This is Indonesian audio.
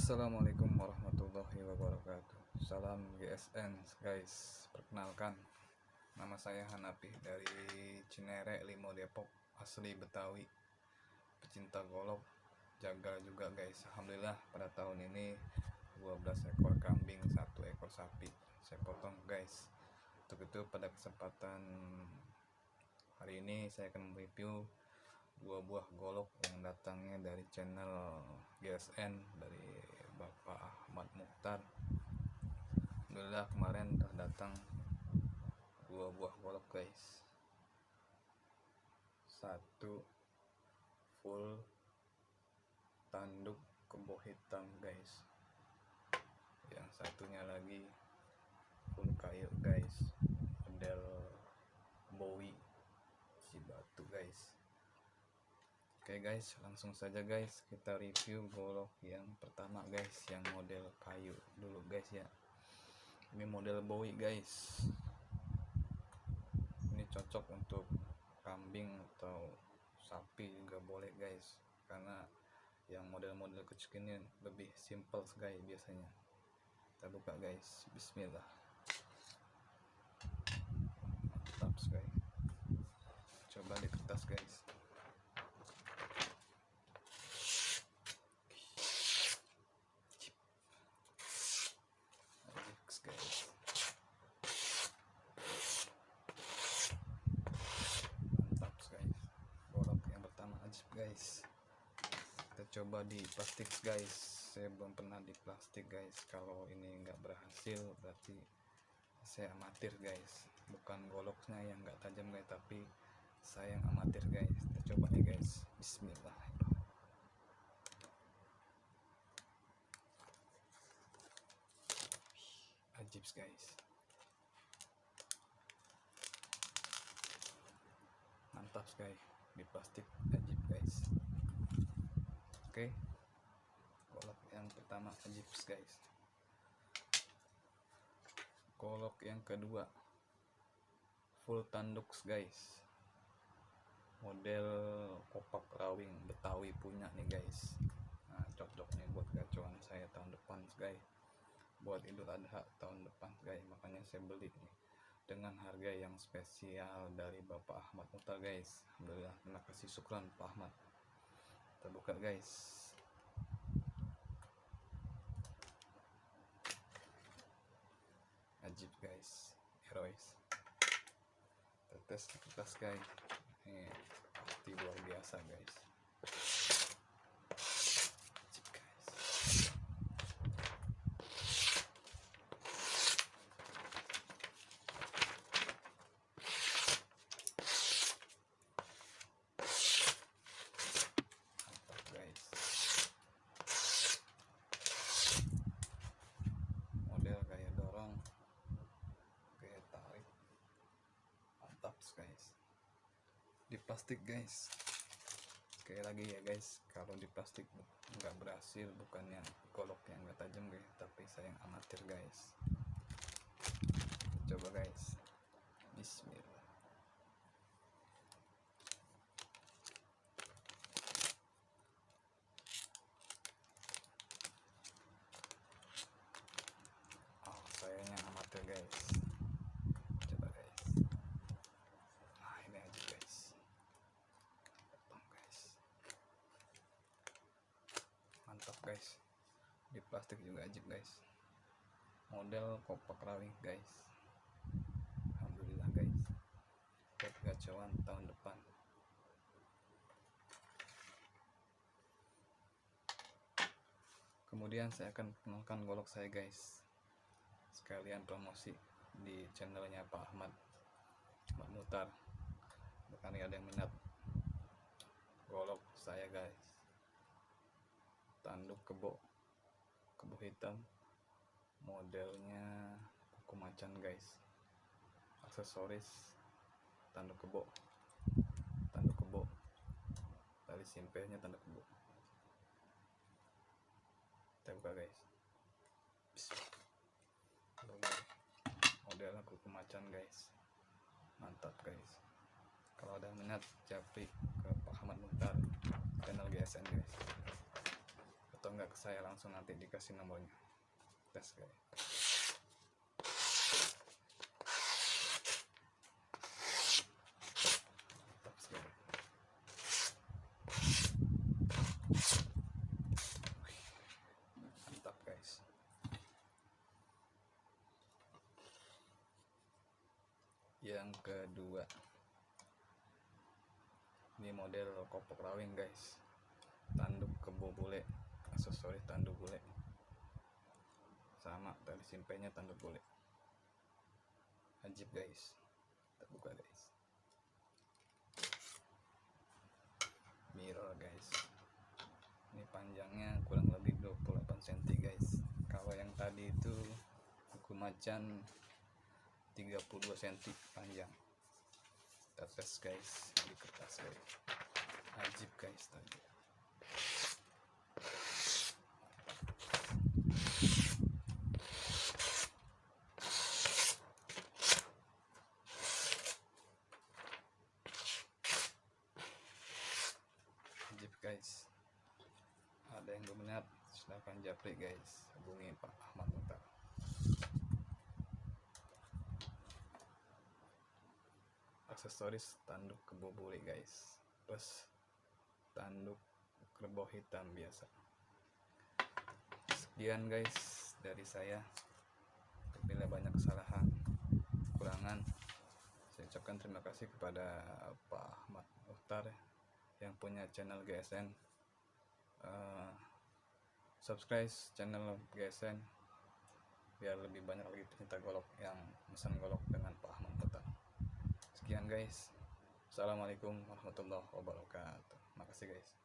Assalamualaikum warahmatullahi wabarakatuh. Salam GSN guys. Perkenalkan, nama saya Hanapi dari Cinere, Limo, Depok. Asli Betawi, pecinta golok, jaga juga guys. Alhamdulillah pada tahun ini 12 ekor kambing, 1 ekor sapi saya potong guys. Untuk itu pada kesempatan hari ini saya akan mereview 2 buah golok yang datangnya dari channel GSN dari Bapak Ahmad Mukhtar. Alhamdulillah kemarin udah datang 2 buah golok guys. 1 full tanduk kebo hitam guys, yang satunya lagi full kayu guys, model Bowie si batu guys. Oke guys, langsung saja guys kita review golok yang pertama guys, yang model kayu dulu guys ya. Ini model Bowie guys. Ini cocok untuk kambing atau sapi juga boleh guys, karena yang model-model kecil ini lebih simple guys biasanya. Kita buka guys, bismillah. Mantap guys. Coba di kertas guys. Guys, kita coba di plastik guys. Saya belum pernah di plastik guys. Kalau ini nggak berhasil berarti saya amatir guys, bukan goloknya yang nggak tajam guys, tapi saya yang amatir guys. Kita coba nih guys, bismillah. Ajib guys, mantap guys, di plastik ajib guys. Oke, golok yang pertama ajib guys. Golok yang kedua full tanduk guys, model kopak rawing Betawi punya nih guys. Nah, cocok nih buat gacuan saya tahun depan guys, buat Idul Adha tahun depan guys. Makanya saya beli nih dengan harga yang spesial dari Bapak Ahmad Mukhtar guys. Alhamdulillah, terima kasih, syukran Pak Ahmad. Kita buka guys. Ajib guys, herois. Tetes di kertas guys. Ini pasti luar biasa guys. Ajib guys. Guys, di plastik guys. Sekali lagi ya guys, kalau di plastik nggak berhasil bukannya golok yang nggak tajam guys, tapi saya yang amatir guys. Coba guys, bismillah. Oh, saya yang amatir guys. Mantap guys, di plastik juga ajib guys, model kopak rawing guys. Alhamdulillah guys, buat gacauan tahun depan. Kemudian saya akan kenalkan golok saya guys, sekalian promosi di channelnya Pak Ahmad Mukhtar. Bukan ada yang minat golok saya guys, tanduk kebo hitam, modelnya kuku macan guys. Aksesoris tanduk kebo tali simpelnya tanduk kebo. Kita buka guys. Modelnya kuku macan guys, mantap guys. Kalau ada minat japri ke Pak Ahmad Mukhtar channel GSN guys, atau enggak nggak ke saya, langsung nanti dikasih nomornya. Tes guys. Mantap sekali. Mantap guys. Yang kedua, ini model kopok rawing guys, tanduk kebo bule, aksesoris tanduk bule, sama tali simpenya tanduk bule. Ajib guys, kita buka guys. Mirror guys, ini panjangnya kurang lebih 28 cm guys. Kalau yang tadi itu buku macan 32 cm panjang. Kita tes guys di kertas guys. Ajib guys tadi. Ajib guys. Ada yang berminat silahkan japri guys, hubungi Pak Ahmad Muhtar. Aksesoris tanduk kebo bule guys, plus tanduk kerbau hitam biasa. Sekian guys dari saya. Bila banyak kesalahan, kekurangan, saya ucapkan terima kasih kepada Pak Ahmad Muhtar yang punya channel GSN. Subscribe channel GSN biar lebih banyak lagi pecinta golok yang pesan golok dengan Pak Ahmad Muhtar. Sekian guys. Assalamualaikum warahmatullahi wabarakatuh. Makasih guys.